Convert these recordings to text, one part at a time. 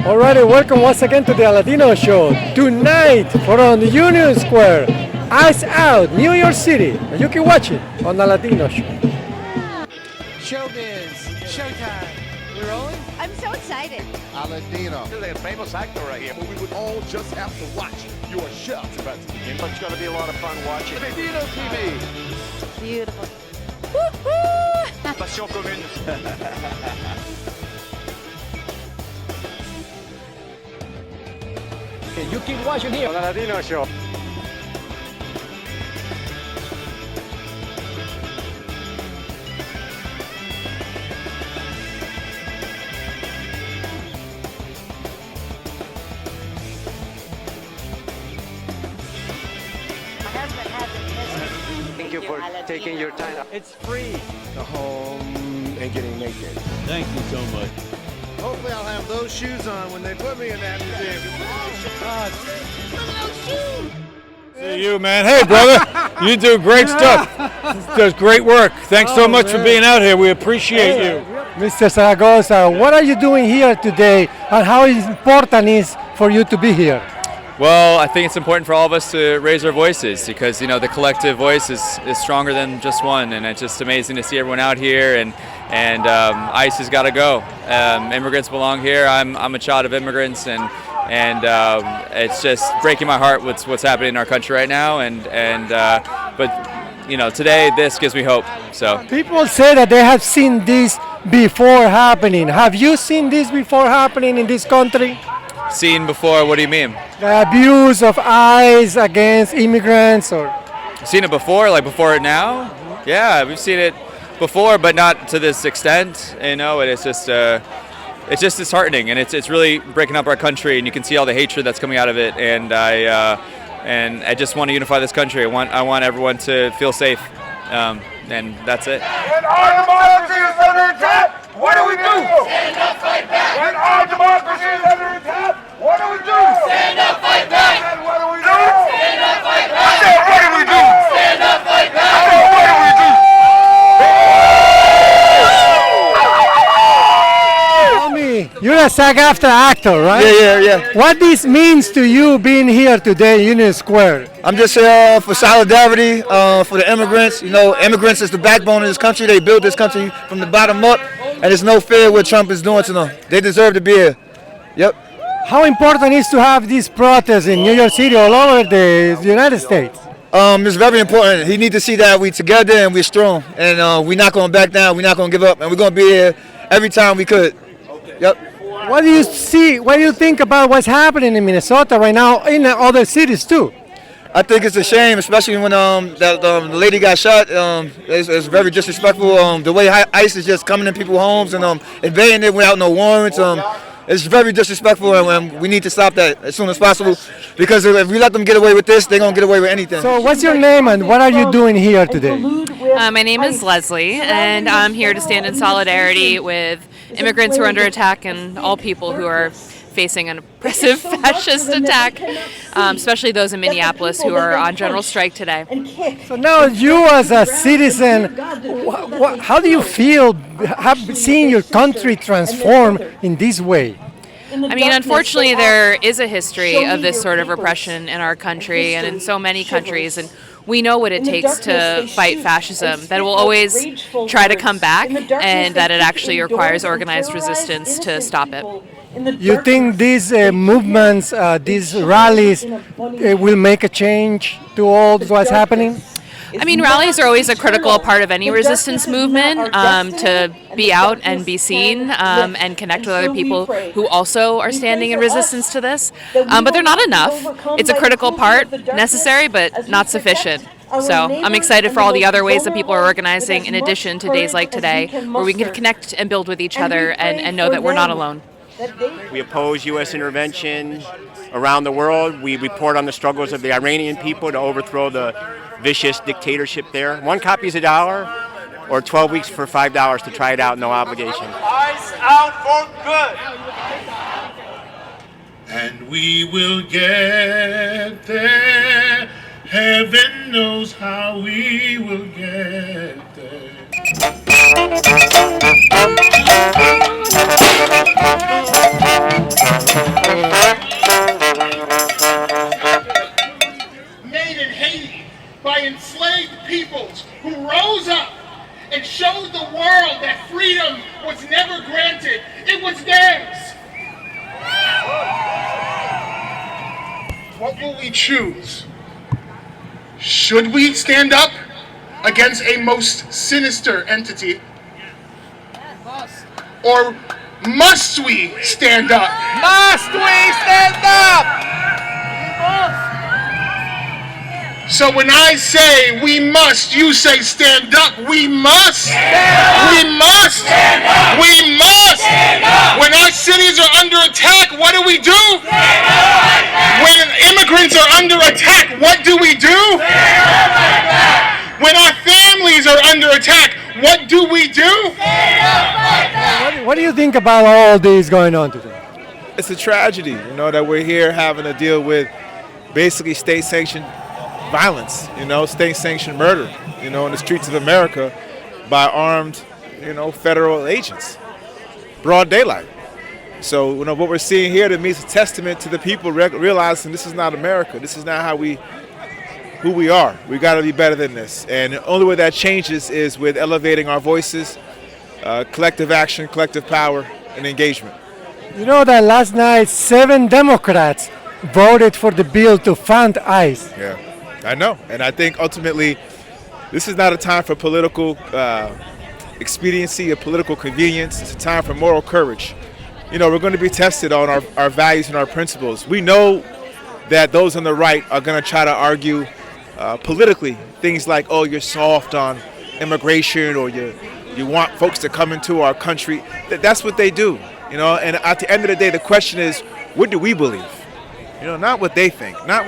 Alrighty, welcome once again to the Aladino Show. Tonight, from Union Square, Eyes Out, New York City. And you can watch it on the Aladino Show. Showbiz, showtime. We rolling? I'm so excited. Aladino. There's a famous actor right here. We would all just have to watch your show. It's about to begin. It's going to be a lot of fun watching. Aladino TV. Beautiful. Passion commune. Okay, you keep watching here. On the Aladino Show. Thank you for taking your time. It's free. The home and getting naked. Thank you so much. Hopefully I'll have those shoes on when they put me in that museum. See you, man. Hey, brother. You do great stuff. Does great work. Thanks so much for being out here. We appreciate you. Mr. Zaragoza, what are you doing here today and how important is for you to be here? Well, I think it's important for all of us to raise our voices because, you know, the collective voice is stronger than just one, and it's just amazing to see everyone out here, and ICE has got to go. Immigrants belong here. I'm a child of immigrants, and it's just breaking my heart what's happening in our country right now, but you know, today this gives me hope. So People say that they have seen this before happening. Have you seen this before happening in this country? seen before, what do you mean? The abuse of ICE against immigrants, or Seen it before, like before it now? Yeah, we've seen it before, but not to this extent, you know, and it's just disheartening, and it's really breaking up our country, and you can see all the hatred that's coming out of it, and I just want to unify this country. I want everyone to feel safe, and that's it. When our democracy is under attack, what do we do? Stand up, fight back. When our democracy is under attack, what do we do? Stand up, fight back. And what do we do? Stand up, fight back. I said, what do we do? Stand up, fight back. I said, what do we do? tell me, you're a SAG-AFTRA actor, right? Yeah. What this means to you being here today in Union Square? I'm just here for solidarity, for the immigrants. You know, immigrants is the backbone of this country. They built this country from the bottom up, and there's no fear what Trump is doing to them. They deserve to be here. Yep. How important is to have these protests in New York City all over the United States? It's very important. He needs to see that we together and we're strong, and we're not going to back down. We're not going to give up, and we're going to be here every time we could. Yep. What do you see? What do you think about what's happening in Minnesota right now, in other cities too? I think it's a shame, especially when the lady got shot. It's very disrespectful. The way ICE is just coming in people's homes and invading it without no warrants. It's very disrespectful, and we need to stop that as soon as possible, because if we let them get away with this, they're going to get away with anything. So what's your name and what are you doing here today? My name is Leslie, and I'm here to stand in solidarity with immigrants who are under attack and all people who are facing an oppressive fascist attack, especially those in Minneapolis who are on general strike today. So now you as a citizen, how do you feel seeing your country transform in this way? I mean, unfortunately, there is a history of this sort of repression in our country and in so many countries, and we know what it takes to fight fascism, that it will always try to come back, and that it actually requires organized resistance to stop it. You think these movements, these rallies, will make a change to all what's happening? I mean, rallies are always a critical part of any resistance movement, to be out and be seen and connect with other people who also are standing in resistance to this. But they're not enough. It's a critical part, necessary, but not sufficient. So I'm excited for all the other ways that people are organizing in addition to days like today, where we can connect and build with each other and know that we're not alone. We oppose U.S. intervention around the world. We report on the struggles of the Iranian people to overthrow the vicious dictatorship there. One copy is $1, or 12 weeks for $5 to try it out, no obligation. ICE out for good. And we will get there. Heaven knows how we will get there. ultimately choose, should we stand up against a most sinister entity? Or must we stand up? Must we stand up? So when I say we must, you say stand up. We must. We must. We must. When our cities are under attack, what do we do? When immigrants are under attack, what do we do? When our families are under attack, what do we do? What do you think about all this going on today? It's a tragedy, that we're here having to deal with basically state-sanctioned violence, state-sanctioned murder, in the streets of America by armed, federal agents, broad daylight. So, what we're seeing here to me is a testament to the people realizing this is not America. This is not who we are. We got to be better than this. And the only way that changes is with elevating our voices, collective action, collective power, and engagement. You know that last night 7 Democrats voted for the bill to fund ICE. Yeah, I know. And I think ultimately this is not a time for political expediency or political convenience. It's a time for moral courage. We're going to be tested on our values and our principles. We know that those on the right are going to try to argue politically things like, oh, you're soft on immigration, or you want folks to come into our country. That's what they do. And at the end of the day, the question is, what do we believe? Not what they think, not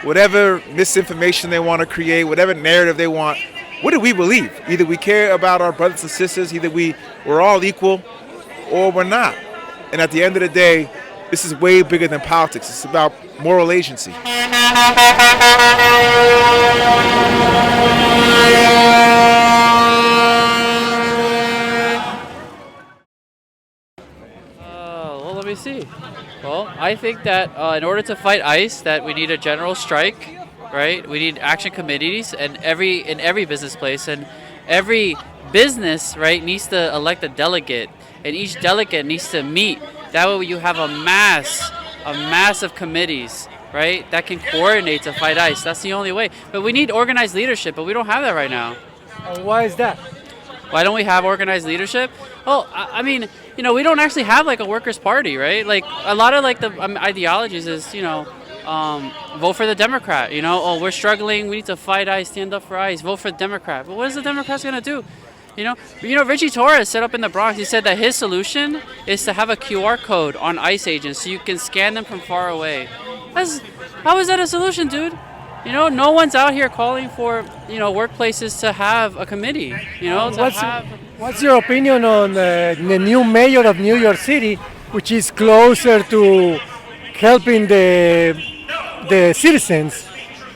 whatever misinformation they want to create, whatever narrative they want. What do we believe? Either we care about our brothers and sisters, either we're all equal, or we're not. And at the end of the day, this is way bigger than politics. It's about moral agency. Well, let me see. Well, I think that in order to fight ICE, that we need a general strike, right? We need action committees in every business place, and every business, right, needs to elect a delegate, and each delegate needs to meet. That way you have a mass of committees, right, that can coordinate to fight ICE. That's the only way. But we need organized leadership, but we don't have that right now. Why is that? Why don't we have organized leadership? Well, I mean, we don't actually have like a workers' party, right? Like a lot of like the ideologies is, vote for the Democrat. Oh, we're struggling, we need to fight ICE, stand up for ICE, vote for the Democrat. But what is the Democrats gonna do? Richie Torres set up in the Bronx. He said that his solution is to have a QR code on ICE agents so you can scan them from far away. How is that a solution, dude? No one's out here calling for workplaces to have a committee. What's your opinion on the new mayor of New York City, which is closer to helping the citizens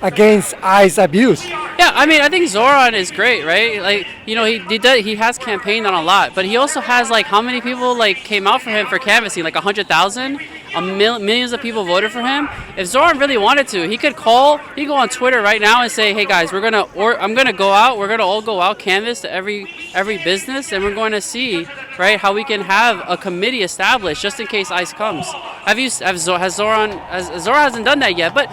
against ICE abuse? Yeah, I mean, I think Zoran is great, right? Like, he has campaigned on a lot, but he also has like how many people like came out for him for canvassing? Like 100,000. Millions of people voted for him. If Zoran really wanted to, he could go on Twitter right now and say, "Hey guys, I'm gonna go out. We're gonna all go out, canvass to every business, and we're going to see, right, how we can have a committee established just in case ICE comes." Zoran hasn't done that yet, but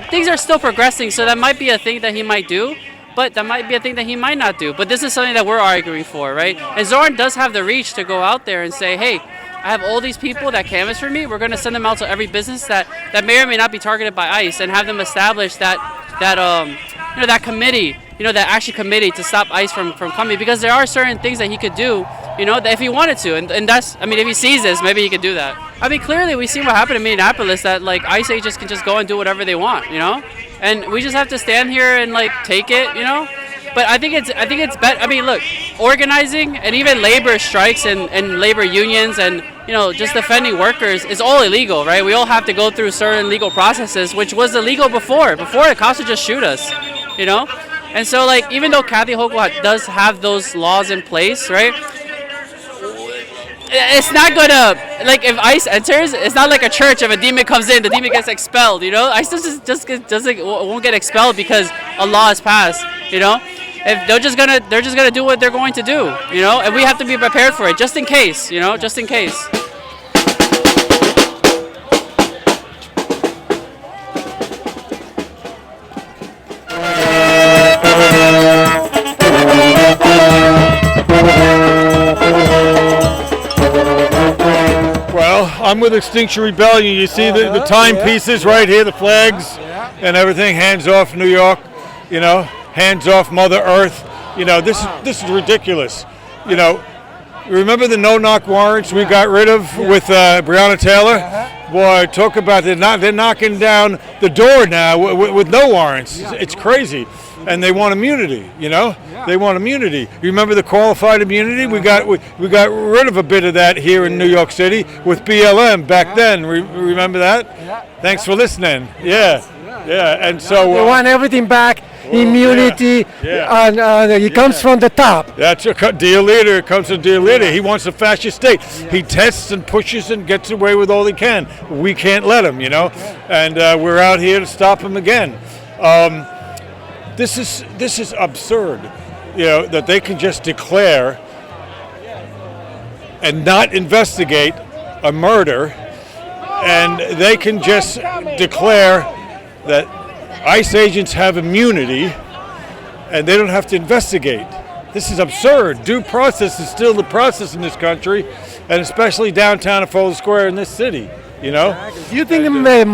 things are still progressing, so that might be a thing that he might do. But that might be a thing that he might not do. But this is something that we're arguing for, right? And Zoran does have the reach to go out there and say, "Hey, I have all these people that canvass for me. We're going to send them out to every business that may or may not be targeted by ICE, and have them establish that committee, that action committee to stop ICE from coming." Because there are certain things that he could do, that if he wanted to, and that's, I mean, if he sees this, maybe he could do that. I mean, clearly we see what happened in Minneapolis, that like ICE agents can just go and do whatever they want, and we just have to stand here and like take it, But I think it's better. I mean, look, organizing and even labor strikes and labor unions and just defending workers is all illegal, right? We all have to go through certain legal processes, which was illegal before. Before, the cops would just shoot us, And so, like, even though Kathy Hochul does have those laws in place, right? It's not gonna, like, if ICE enters, it's not like a church. If a demon comes in, the demon gets expelled, ICE just won't get expelled because a law is passed, If they're just gonna do what they're going to do, and we have to be prepared for it, just in case, just in case. I'm with Extinction Rebellion. You see the timepieces right here, the flags and everything. Hands off New York, you know. Hands off Mother Earth. You know, this is ridiculous. You know, remember the no-knock warrants we got rid of with Breonna Taylor? Boy, talk about they're knocking down the door now with no warrants. It's crazy. And they want immunity, you know? They want immunity. You remember the qualified immunity? We got rid of a bit of that here in New York City with BLM back then. Remember that? Thanks for listening. Yeah. And so they want everything back. Immunity, and it comes from the top. That's a dear leader. It comes from dear leader. He wants a fascist state. He tests and pushes and gets away with all he can. We can't let him, you know. And we're out here to stop him again. This is absurd, you know, that they can just declare and not investigate a murder, and they can just declare that ICE agents have immunity and they don't have to investigate. This is absurd. Due process is still the process in this country, and especially downtown at Foley Square in this city, you know? Do you think Mayor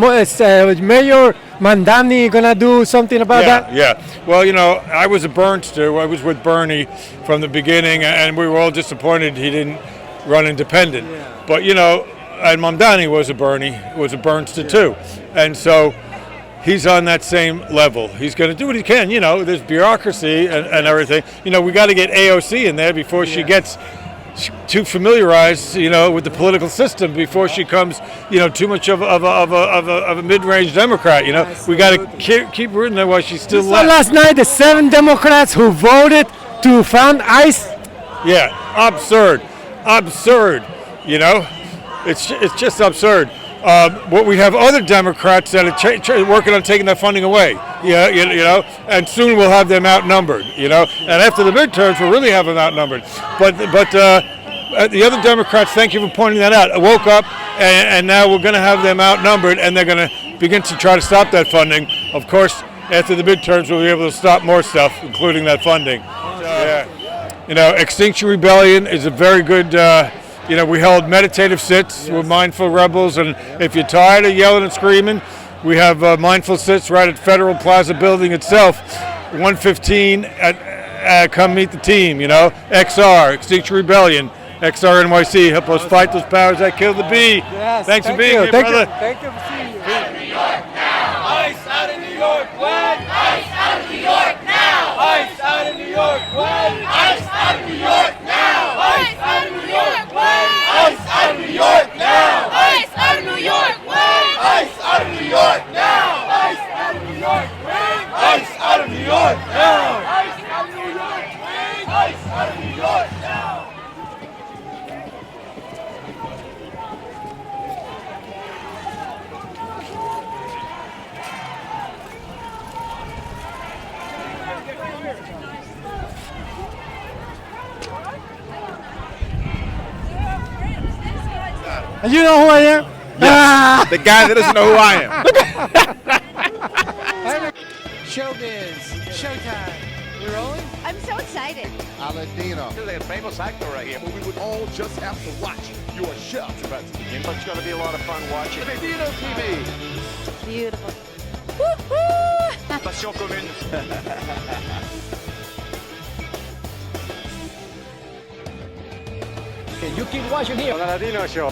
Mandani gonna do something about that? Yeah. Well, you know, I was a Bernster. I was with Bernie from the beginning, and we were all disappointed he didn't run independent. But, you know, and Mandani was a Bernster too. And so he's on that same level. He's going to do what he can. You know, there's bureaucracy and everything. You know, we got to get AOC in there before she gets too familiarized, you know, with the political system, before she comes, you know, too much of a mid-range Democrat. You know, we got to keep rooting her while she's still left. Last night, the 7 Democrats who voted to found ICE. Yeah, absurd. You know, it's just absurd. What we have other Democrats that are working on taking that funding away. Yeah, you know, and soon we'll have them outnumbered. You know, and after the midterms, we'll really have them outnumbered. But the other Democrats, thank you for pointing that out, woke up, and now we're going to have them outnumbered, and they're going to begin to try to stop that funding. Of course, after the midterms, we'll be able to stop more stuff, including that funding. You know, Extinction Rebellion is a very good. You know, we held meditative sits with Mindful Rebels, and if you're tired of yelling and screaming, we have mindful sits right at Federal Plaza building itself, 115 come meet the team, you know, XR, Extinction Rebellion, XR NYC, help us fight those powers that kill the bee. Yes, Thanks for being here, brother. Thank you for seeing you. Out of New York now! ICE out of New York when? ICE out of New York now! ICE out of New York when? ICE out of New York now! ICE out of New York when? ICE out of New York now! ICE out of New York when? ICE out of New York now! ICE out of New York when? ICE out of New York now! ICE out of New York when? ICE out of New York now! You know who I am? Yes, the guy that doesn't know who I am. Showbiz, showtime. We rolling? I'm so excited. Aladino. This is a famous actor right here. We would all just have to watch your show. It's about to begin. It's going to be a lot of fun watching. Aladino TV. Beautiful. Woo-hoo! Passion commune. You keep watching here. Aladino show.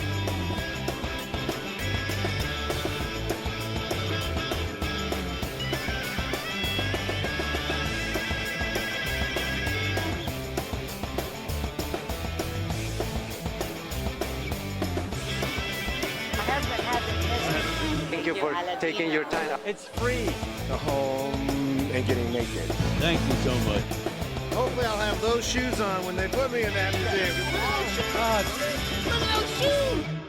Thank you for taking your time. It's free. The home and getting naked. Thank you so much. Hopefully I'll have those shoes on when they put me in that museum. Look at those shoes!